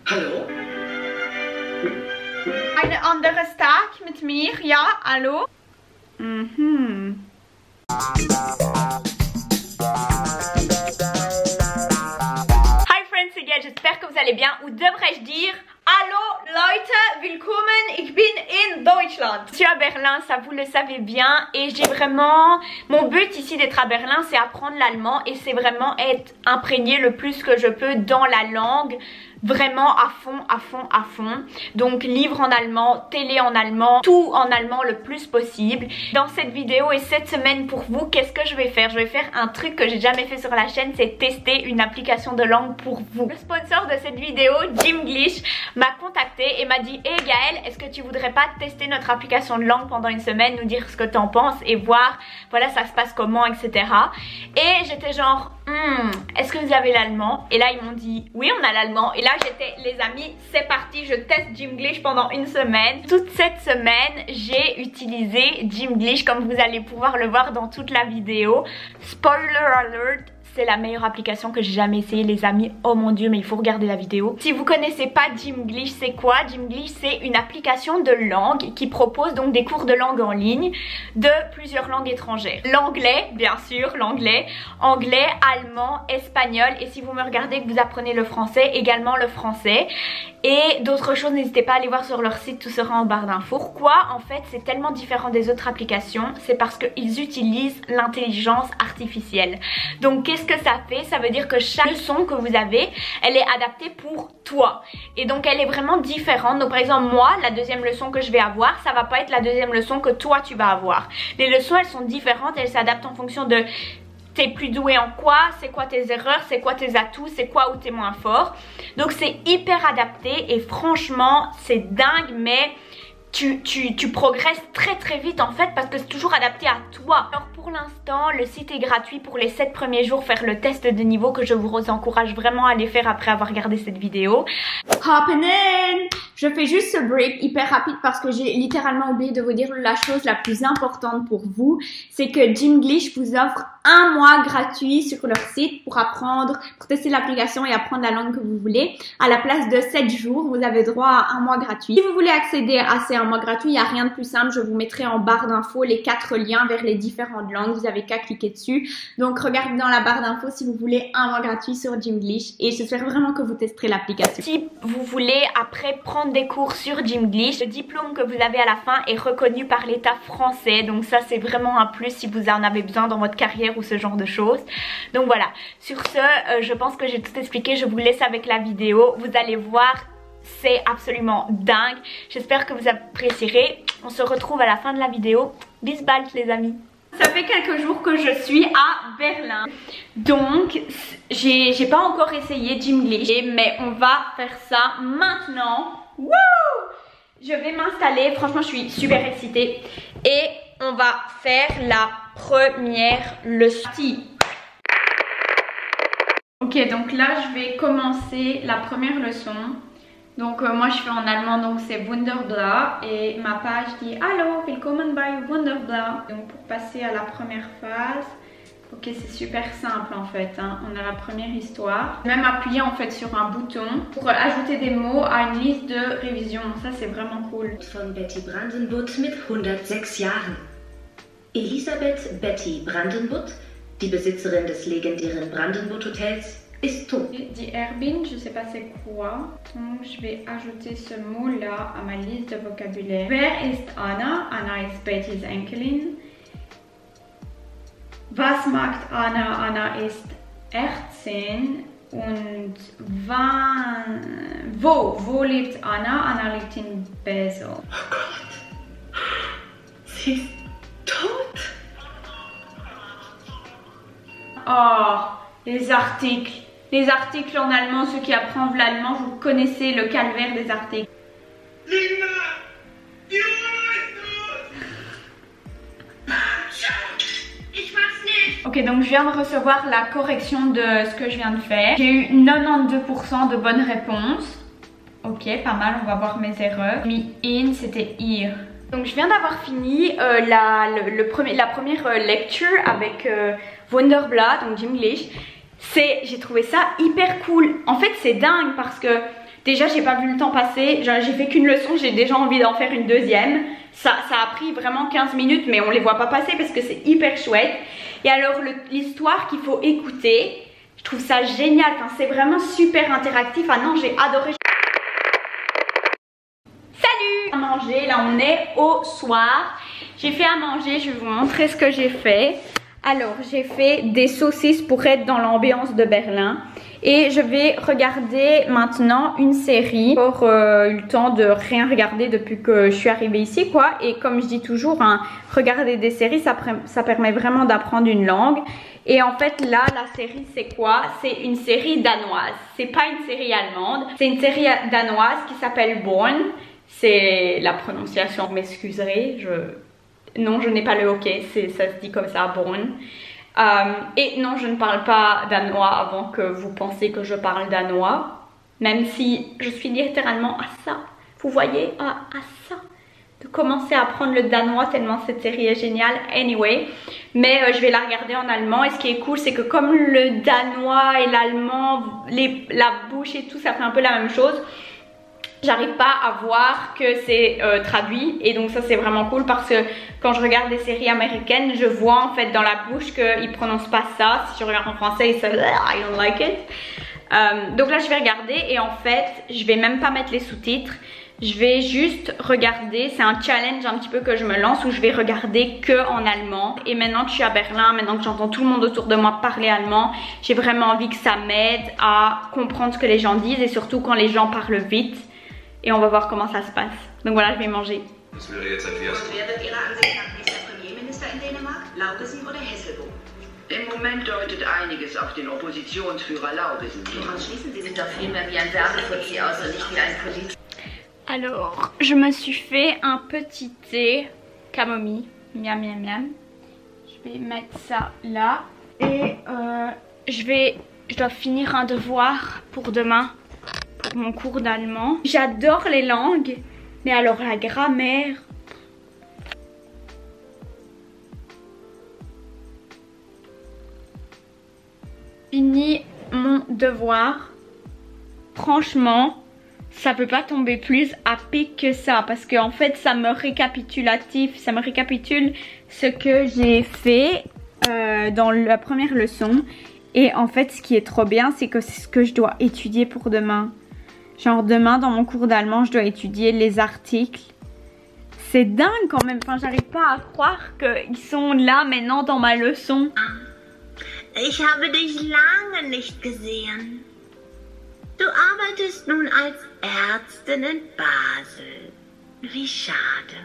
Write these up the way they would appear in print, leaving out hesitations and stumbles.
Hallo? Eine andere Tag mit mir, ja, hallo? Mhm. Hi friends, c'est Gaëlle, j'espère que vous allez bien, ou devrais-je dire Hallo Leute, willkommen, ich bin in Deutschland. Je suis à Berlin, ça vous le savez bien, et j'ai vraiment... Mon but ici d'être à Berlin, c'est apprendre l'allemand, et c'est vraiment être imprégné le plus que je peux dans la langue. Vraiment à fond, à fond, à fond. Donc livres en allemand, télé en allemand, tout en allemand le plus possible. Dans cette vidéo et cette semaine pour vous, qu'est-ce que je vais faire? Je vais faire un truc que j'ai jamais fait sur la chaîne, c'est tester une application de langue pour vous. Le sponsor de cette vidéo, Gymglish, m'a contacté et m'a dit « Hey Gaëlle, est-ce que tu voudrais pas tester notre application de langue pendant une semaine, nous dire ce que t'en penses et voir, voilà, ça se passe comment, etc. » Et j'étais genre est-ce que vous avez l'allemand? Et là ils m'ont dit oui, on a l'allemand. Et là j'étais, les amis, c'est parti, je teste Gymglish pendant une semaine. Toute cette semaine j'ai utilisé Gymglish, comme vous allez pouvoir le voir dans toute la vidéo. Spoiler alert, c'est la meilleure application que j'ai jamais essayé les amis, oh mon dieu, mais il faut regarder la vidéo. Si vous connaissez pas Gymglish, c'est quoi? Gymglish, c'est une application de langue qui propose donc des cours de langue en ligne de plusieurs langues étrangères. L'anglais, bien sûr, l'anglais, anglais, allemand, espagnol, et si vous me regardez que vous apprenez le français, également le français. Et d'autres choses, n'hésitez pas à aller voir sur leur site, tout sera en barre d'infos. Pourquoi en fait c'est tellement différent des autres applications? C'est parce qu'ils utilisent l'intelligence artificielle. Donc qu'est-ce que ça fait? Ça veut dire que chaque leçon que vous avez, elle est adaptée pour toi. Et donc elle est vraiment différente. Donc par exemple moi, la deuxième leçon que je vais avoir, ça va pas être la deuxième leçon que toi tu vas avoir. Les leçons elles sont différentes, elles s'adaptent en fonction de... T'es plus doué en quoi, c'est quoi tes erreurs, c'est quoi tes atouts, c'est quoi où t'es moins fort. Donc c'est hyper adapté et franchement c'est dingue, mais tu progresses très très vite en fait parce que c'est toujours adapté à toi. Alors pour l'instant le site est gratuit pour les 7 premiers jours, faire le test de niveau que je vous encourage vraiment à aller faire après avoir regardé cette vidéo. Hopping in! Je fais juste ce break hyper rapide parce que j'ai littéralement oublié de vous dire la chose la plus importante pour vous, c'est que Gymglish vous offre un mois gratuit sur leur site pour apprendre, pour tester l'application et apprendre la langue que vous voulez. À la place de 7 jours, vous avez droit à un mois gratuit. Si vous voulez accéder à ces un mois gratuit, il n'y a rien de plus simple. Je vous mettrai en barre d'infos les 4 liens vers les différentes langues. Vous avez qu'à cliquer dessus. Donc regardez dans la barre d'infos si vous voulez un mois gratuit sur Gymglish. Et j'espère vraiment que vous testerez l'application. Si vous voulez après prendre des cours sur Gymglish, le diplôme que vous avez à la fin est reconnu par l'État français. Donc ça c'est vraiment un plus si vous en avez besoin dans votre carrière ou ce genre de choses. Donc voilà, sur ce je pense que j'ai tout expliqué. Je vous laisse avec la vidéo, vous allez voir, c'est absolument dingue. J'espère que vous apprécierez. On se retrouve à la fin de la vidéo. Bis bald les amis. Ça fait quelques jours que je suis à Berlin, donc j'ai pas encore essayé Gymglish, mais on va faire ça maintenant. Wouh! Je vais m'installer, franchement je suis super excitée et on va faire la première leçon. Ok, donc là je vais commencer la première leçon. Donc moi je fais en allemand, donc c'est Wunderblatt et ma page dit Hallo, willkommen bei Wunderblatt. Donc pour passer à la première phase, ok c'est super simple en fait, hein. On a la première histoire. Même appuyer en fait sur un bouton pour ajouter des mots à une liste de révision, ça c'est vraiment cool. Von Betty Brandenburg mit 106 Jahren. Elisabeth Betty Brandenburg, die Besitzerin des legendären Brandenburg Hotels, ist tot. Die Erbin, je sais pas c'est quoi. Donc je vais ajouter ce mot là à ma liste de vocabulaire. Wer ist Anna? Anna ist Bettys Enkelin. Was macht Anna? Anna ist 18. Und wann? Wo lebt Anna? Anna lebt in Basel. Oh Gott. Sie ist tot. Oh, les articles. Les articles en allemand, ceux qui apprennent l'allemand, vous connaissez le calvaire des articles. Lina! Die Uhr ist tot! Ich mach's nicht! Ok, donc je viens de recevoir la correction de ce que je viens de faire. J'ai eu 92% de bonnes réponses. Ok, pas mal, on va voir mes erreurs. Mi in, c'était ir. Donc je viens d'avoir fini la première lecture avec Wunderblatt, donc Gymglish. J'ai trouvé ça hyper cool. En fait c'est dingue parce que Déjà j'ai pas vu le temps passer, j'ai fait qu'une leçon, j'ai déjà envie d'en faire une deuxième. Ça a pris vraiment 15 minutes mais on les voit pas passer parce que c'est hyper chouette. Et alors l'histoire qu'il faut écouter, je trouve ça génial, enfin, c'est vraiment super interactif. Ah non, j'ai adoré. Salut! À manger, là on est au soir. J'ai fait à manger, je vais vous montrer ce que j'ai fait. Alors j'ai fait des saucisses pour être dans l'ambiance de Berlin. Et je vais regarder maintenant une série. J'ai encore eu le temps de rien regarder depuis que je suis arrivée ici quoi. Et comme je dis toujours, hein, regarder des séries ça permet vraiment d'apprendre une langue. Et en fait là la série c'est quoi? C'est une série danoise. C'est pas une série allemande. C'est une série danoise qui s'appelle Born. C'est la prononciation, vous m'excuserez. Non, je n'ai pas le hockey, ça se dit comme ça, Born. Et non, je ne parle pas danois avant que vous pensiez que je parle danois. Même si je suis littéralement à ça. Vous voyez, à ça. De commencer à apprendre le danois tellement cette série est géniale. Anyway, mais je vais la regarder en allemand. Et ce qui est cool, c'est que comme le danois et l'allemand, la bouche et tout, ça fait un peu la même chose. J'arrive pas à voir que c'est traduit et donc ça c'est vraiment cool parce que quand je regarde des séries américaines je vois en fait dans la bouche qu'ils prononcent pas ça. Si je regarde en français ils savent I don't like it. Donc là je vais regarder et en fait je vais même pas mettre les sous-titres. Je vais juste regarder, c'est un challenge un petit peu que je me lance où je vais regarder que en allemand. Et maintenant que je suis à Berlin, maintenant que j'entends tout le monde autour de moi parler allemand, j'ai vraiment envie que ça m'aide à comprendre ce que les gens disent et surtout quand les gens parlent vite. Et on va voir comment ça se passe. Donc voilà, je vais manger. Und wer wird Ihrer Ansicht nach nächster Premierminister in Dänemark? Laugesen oder Hesselbo? Im Moment deutet einiges auf den Oppositionsführer Laugesen. Woran schließen Sie sich doch vielmehr wie ein Werbefuzzi aus und nicht wie ein Politiker? Alors, je me suis fait un petit thé camomille. Miam miam miam. Je vais mettre ça là. Et je dois finir un devoir pour demain. Pour mon cours d'allemand. J'adore les langues, mais alors la grammaire. Fini mon devoir. Franchement, ça peut pas tomber plus à pic que ça parce que en fait ça me récapitule ce que j'ai fait dans la première leçon. Et en fait ce qui est trop bien c'est que c'est ce que je dois étudier pour demain. Genre demain dans mon cours d'allemand je dois étudier les articles. C'est dingue quand même, enfin j'arrive pas à croire qu'ils sont là maintenant dans ma leçon. Ich habe dich lange nicht gesehen. Du arbeitest nun als Ärztin in Basel. Wie schade.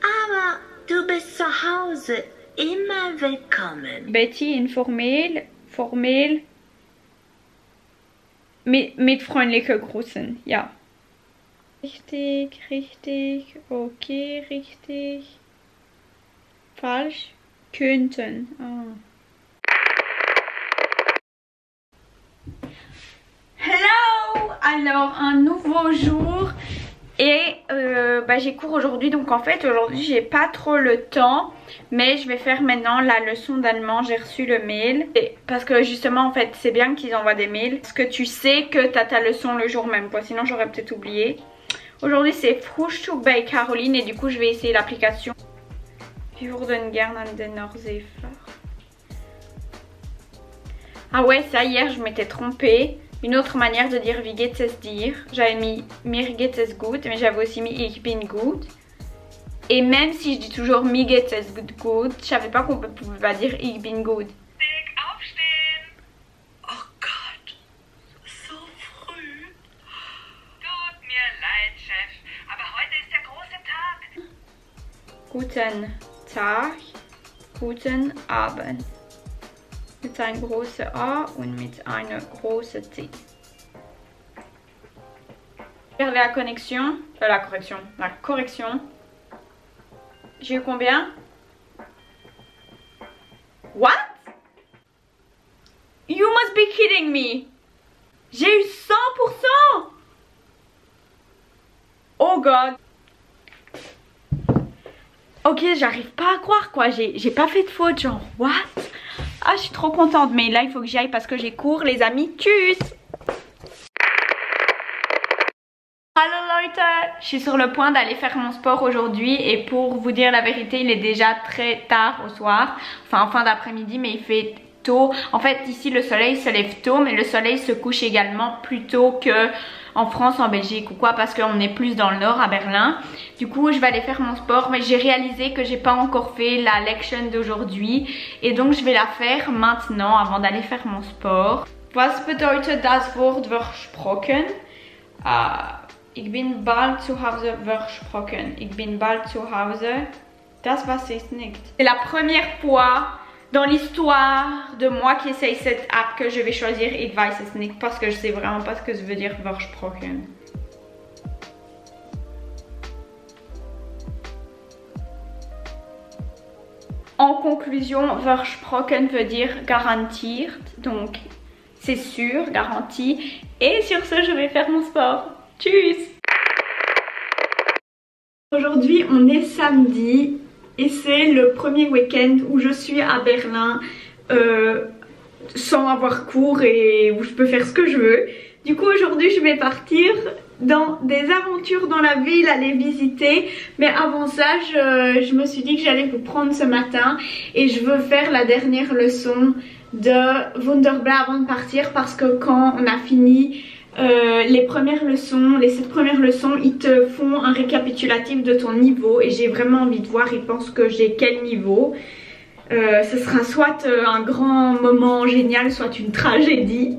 Aber du bist zu Hause immer willkommen. Betty informell, formell. Mit freundliche Grüßen, ja. Richtig, richtig, okay, richtig. Falsch, könnten. Oh. Hello! Alors, un nouveau jour. Et j'ai cours aujourd'hui, donc en fait aujourd'hui j'ai pas trop le temps. Mais je vais faire maintenant la leçon d'allemand, j'ai reçu le mail. Et parce que justement en fait c'est bien qu'ils envoient des mails. Parce que tu sais que t'as ta leçon le jour même quoi, sinon j'aurais peut-être oublié. Aujourd'hui c'est Frühstück bei Caroline et du coup je vais essayer l'application. Wir würden gern an den Nordsee fahren. Ah ouais ça hier je m'étais trompée. Une autre manière de dire wie geht es dir. J'avais mis mir geht es gut, mais j'avais aussi mis ich bin gut. Et même si je dis toujours mir geht es gut, je savais pas qu'on pouvait pas dire ich bin gut. Aufstehen! Oh Gott, so früh. Tut mir leid, Chef, aber heute ist der große Tag. Guten Tag, guten Abend. Mit einem großen A und mit einer großen T. Faire la connexion, la correction. J'ai eu combien? What? You must be kidding me. J'ai eu 100%. Oh god. Ok, j'arrive pas à croire quoi, j'ai pas fait de faute, genre what? Ah, je suis trop contente, mais là il faut que j'y aille parce que j'ai cours les amis, tchuss. Je suis sur le point d'aller faire mon sport aujourd'hui et pour vous dire la vérité, il est déjà très tard au soir, enfin en fin d'après-midi, mais il fait tôt. En fait ici le soleil se lève tôt, mais le soleil se couche également plus tôt que en France, en Belgique ou quoi, parce qu'on est plus dans le nord à Berlin. Du coup je vais aller faire mon sport, mais j'ai réalisé que j'ai pas encore fait la lection d'aujourd'hui et donc je vais la faire maintenant avant d'aller faire mon sport. Was bedeutet das Wort versprochen? Ich bin bald zu Hause versprochen. Ich bin bald zu Hause. Das weiß ich nicht. C'est la première fois dans l'histoire de moi qui essaye cette app que je vais choisir Ich weiß es nicht parce que je sais vraiment pas ce que ça veut dire versprochen. En conclusion, versprochen veut dire garantiert, donc c'est sûr, garanti. Et sur ce, je vais faire mon sport. Tchuss! Aujourd'hui, on est samedi et c'est le premier week-end où je suis à Berlin sans avoir cours et où je peux faire ce que je veux. Du coup, aujourd'hui, je vais partir dans des aventures dans la ville, aller visiter. Mais avant ça, je me suis dit que j'allais vous prendre ce matin et je veux faire la dernière leçon de Wunderblat avant de partir parce que quand on a fini les premières leçons, les 7 premières leçons, ils te font un récapitulatif de ton niveau et j'ai vraiment envie de voir, ils pensent que j'ai quel niveau. Ce sera soit un grand moment génial, soit une tragédie.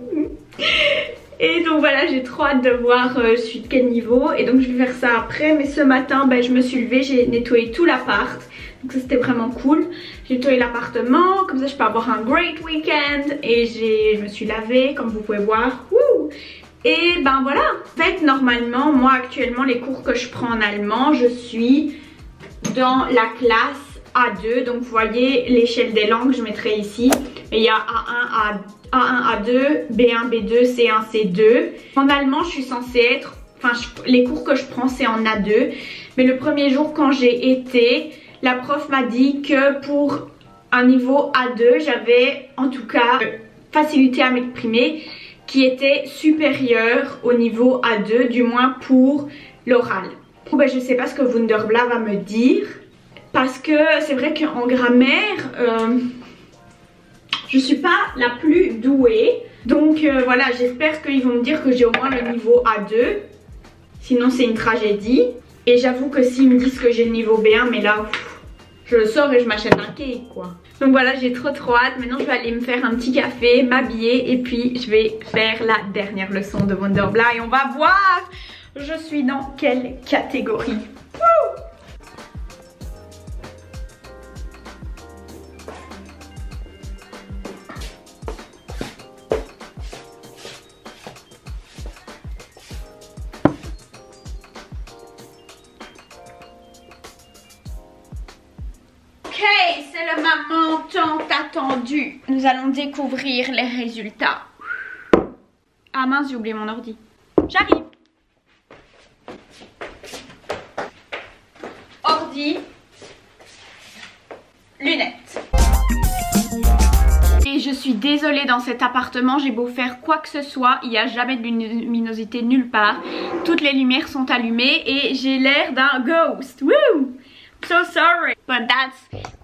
Et donc voilà, j'ai trop hâte de voir je suis de quel niveau et donc je vais faire ça après. Mais ce matin, ben, je me suis levée, j'ai nettoyé tout l'appart. Donc ça c'était vraiment cool. J'ai nettoyé l'appartement, comme ça je peux avoir un great weekend. Et je me suis lavée comme vous pouvez voir. Wouh! Et ben voilà, en fait normalement moi actuellement les cours que je prends en allemand, je suis dans la classe A2. Donc vous voyez l'échelle des langues, je mettrai ici. Et il y a A1, A2, B1, B2, C1, C2. En allemand je suis censée être, enfin les cours que je prends c'est en A2. Mais le premier jour quand j'ai été, la prof m'a dit que pour un niveau A2 j'avais en tout cas facilité à m'exprimer qui était supérieur au niveau A2, du moins pour l'oral. Ben, je sais pas ce que Wunderblat va me dire parce que c'est vrai qu'en grammaire je suis pas la plus douée. Donc voilà, j'espère qu'ils vont me dire que j'ai au moins le niveau A2. Sinon c'est une tragédie. Et j'avoue que s'ils me disent que j'ai le niveau B1, mais là je le sors et je m'achète un cake quoi. Donc voilà, j'ai trop hâte. Maintenant je vais aller me faire un petit café, m'habiller et puis je vais faire la dernière leçon de Wunderblat et on va voir je suis dans quelle catégorie. Wouh! Ok, c'est le moment tant attendu. Nous allons découvrir les résultats. Ah mince, j'ai oublié mon ordi. J'arrive. Ordi. Lunettes. Et je suis désolée, dans cet appartement, j'ai beau faire quoi que ce soit, il n'y a jamais de luminosité nulle part. Toutes les lumières sont allumées et j'ai l'air d'un ghost. Woo! So sorry, but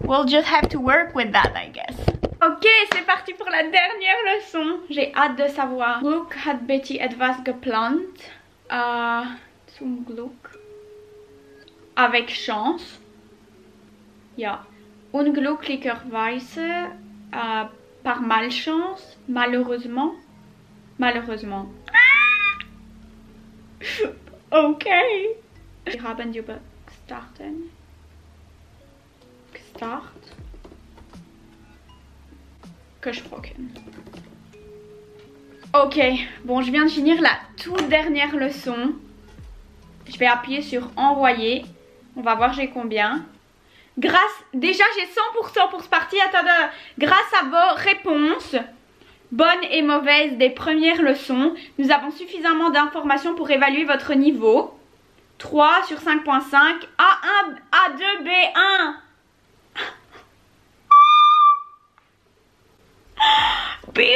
we'll just have to work with that, I guess. Ok, c'est parti pour la dernière leçon. J'ai hâte de savoir. Glück hat Betty etwas geplant. Zum Glück. Avec chance. Ja. Unglücklicherweise. Par malchance. Malheureusement. Malheureusement. Ok. Wir haben starten. Start. Gesprochen. Ok, bon je viens de finir la toute dernière leçon. Je vais appuyer sur envoyer. On va voir j'ai combien. Déjà j'ai 100% pour ce parti. Attendez, grâce à vos réponses bonnes et mauvaises des premières leçons, nous avons suffisamment d'informations pour évaluer votre niveau. 3 sur 5.5. A1, A2, B1. B1!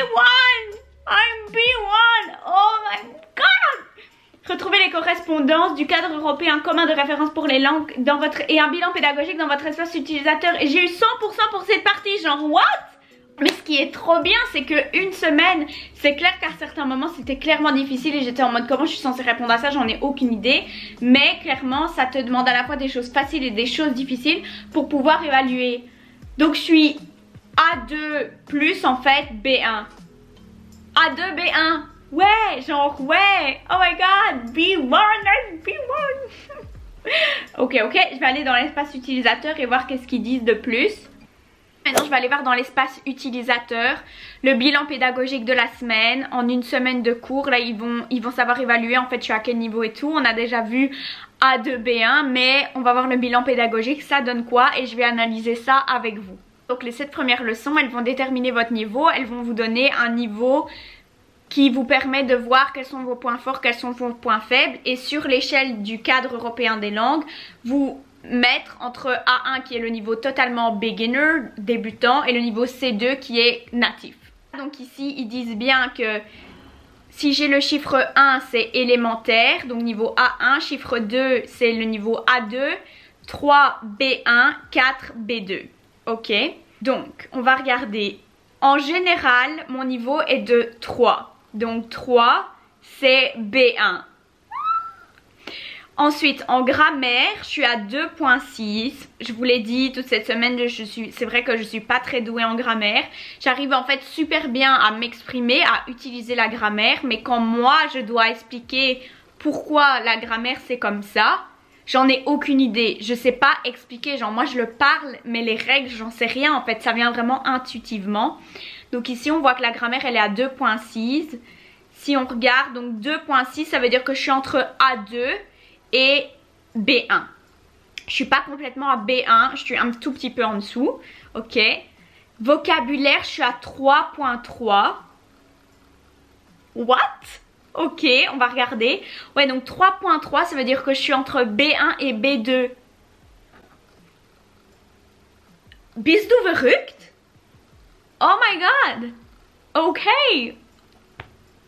I'm B1! Oh my god! Retrouvez les correspondances du cadre européen commun de référence pour les langues et un bilan pédagogique dans votre espace utilisateur. Et j'ai eu 100% pour cette partie, genre what? Mais ce qui est trop bien, c'est que une semaine, c'est clair qu'à certains moments c'était clairement difficile et j'étais en mode comment je suis censée répondre à ça, j'en ai aucune idée. Mais clairement ça te demande à la fois des choses faciles et des choses difficiles pour pouvoir évaluer. Donc je suis A2 en fait B1. A2 B1. Ouais, genre ouais. Oh my god, B1, B1. Ok, je vais aller dans l'espace utilisateur et voir qu'est-ce qu'ils disent de plus. Maintenant je vais aller voir dans l'espace utilisateur le bilan pédagogique de la semaine. En une semaine de cours, là ils vont savoir évaluer en fait je suis à quel niveau et tout. On a déjà vu A2 B1 mais on va voir le bilan pédagogique, ça donne quoi et je vais analyser ça avec vous. Donc les 7 premières leçons elles vont déterminer votre niveau, elles vont vous donner un niveau qui vous permet de voir quels sont vos points forts, quels sont vos points faibles et sur l'échelle du cadre européen des langues vous mettre entre A1 qui est le niveau totalement beginner, débutant, et le niveau C2 qui est natif. Donc ici ils disent bien que si j'ai le chiffre 1 c'est élémentaire, donc niveau A1, chiffre 2 c'est le niveau A2, 3 B1, 4 B2. Ok, donc on va regarder. En général mon niveau est de 3, donc 3 c'est B1. Ensuite, en grammaire, je suis à 2.6. Je vous l'ai dit toute cette semaine, c'est vrai que je suis pas très douée en grammaire. J'arrive en fait super bien à m'exprimer, à utiliser la grammaire. Mais quand moi, je dois expliquer pourquoi la grammaire c'est comme ça, j'en ai aucune idée. Je sais pas expliquer, genre moi je le parle, mais les règles, j'en sais rien en fait. Ça vient vraiment intuitivement. Donc ici, on voit que la grammaire, elle est à 2.6. Si on regarde, donc 2.6, ça veut dire que je suis entre A2 et B1. Je suis pas complètement à B1, je suis un tout petit peu en dessous. Ok. Vocabulaire, je suis à 3.3. What? Ok, on va regarder. Ouais, donc 3.3, ça veut dire que je suis entre B1 et B2. Bist du verrückt? Oh my god. Ok.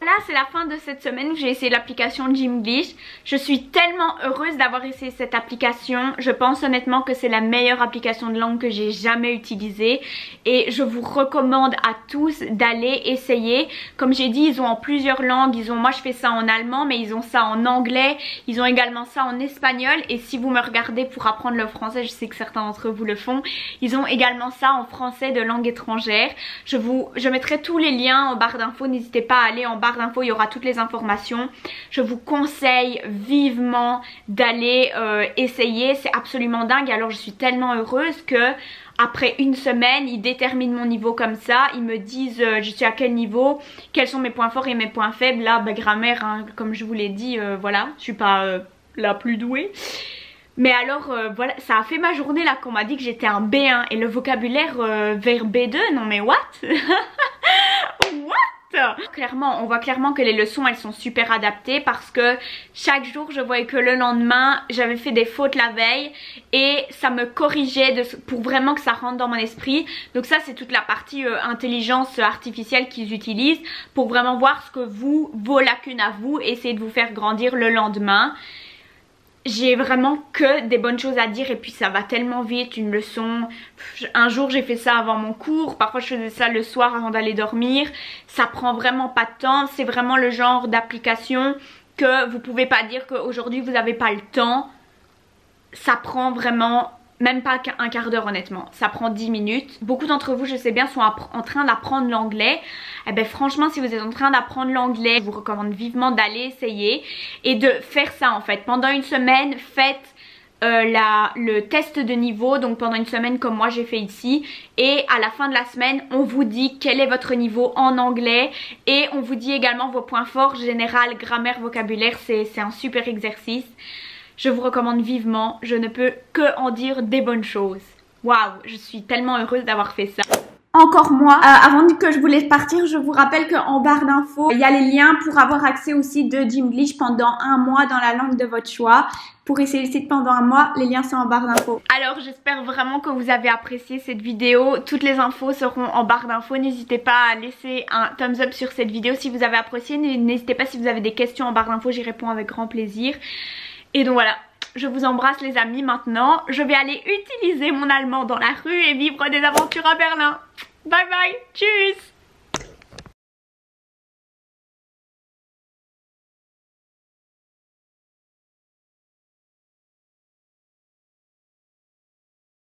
Là c'est la fin de cette semaine où j'ai essayé l'application Gymglish. Je suis tellement heureuse d'avoir essayé cette application. Je pense honnêtement que c'est la meilleure application de langue que j'ai jamais utilisée. Et je vous recommande à tous d'aller essayer. Comme j'ai dit, ils ont en plusieurs langues. Moi je fais ça en allemand mais ils ont ça en anglais. Ils ont également ça en espagnol. Et si vous me regardez pour apprendre le français, je sais que certains d'entre vous le font. Ils ont également ça en français de langue étrangère. Je mettrai tous les liens en barre d'infos. N'hésitez pas à aller en barre d'infos, il y aura toutes les informations. Je vous conseille vivement d'aller essayer, c'est absolument dingue. Alors je suis tellement heureuse que après une semaine ils déterminent mon niveau comme ça, ils me disent je suis à quel niveau, quels sont mes points forts et mes points faibles. Là grammaire hein, comme je vous l'ai dit, voilà, je suis pas la plus douée. Mais alors voilà, ça a fait ma journée là qu'on m'a dit que j'étais un B1 et le vocabulaire vers B2, non mais what? What? Clairement, on voit clairement que les leçons elles sont super adaptées parce que chaque jour je voyais que le lendemain j'avais fait des fautes la veille et ça me corrigeait pour vraiment que ça rentre dans mon esprit. Donc ça c'est toute la partie intelligence artificielle qu'ils utilisent pour vraiment voir ce que vos lacunes à vous, essayer de vous faire grandir le lendemain. J'ai vraiment que des bonnes choses à dire et puis ça va tellement vite, une leçon. Un jour j'ai fait ça avant mon cours, parfois je faisais ça le soir avant d'aller dormir. Ça prend vraiment pas de temps, c'est vraiment le genre d'application que vous pouvez pas dire qu'aujourd'hui vous n'avez pas le temps. Ça prend vraiment même pas un quart d'heure honnêtement, ça prend 10 minutes. Beaucoup d'entre vous je sais bien sont en train d'apprendre l'anglais. Eh ben franchement si vous êtes en train d'apprendre l'anglais, je vous recommande vivement d'aller essayer et de faire ça en fait. Pendant une semaine faites le test de niveau, donc pendant une semaine comme moi j'ai fait ici, et à la fin de la semaine on vous dit quel est votre niveau en anglais et on vous dit également vos points forts, général, grammaire, vocabulaire. C'est un super exercice. Je vous recommande vivement, je ne peux que en dire des bonnes choses. Waouh, je suis tellement heureuse d'avoir fait ça. encore moins. Avant que je vous laisse partir, je vous rappelle qu'en barre d'infos, il y a les liens pour avoir accès aussi de Gimglish pendant 1 mois dans la langue de votre choix. Pour essayer le site pendant 1 mois, les liens sont en barre d'infos. Alors j'espère vraiment que vous avez apprécié cette vidéo. Toutes les infos seront en barre d'infos. N'hésitez pas à laisser un thumbs up sur cette vidéo si vous avez apprécié. N'hésitez pas si vous avez des questions en barre d'infos, j'y réponds avec grand plaisir. Et donc voilà. Je vous embrasse les amis. Maintenant je vais aller utiliser mon allemand dans la rue et vivre des aventures à Berlin. Bye bye, tchuss.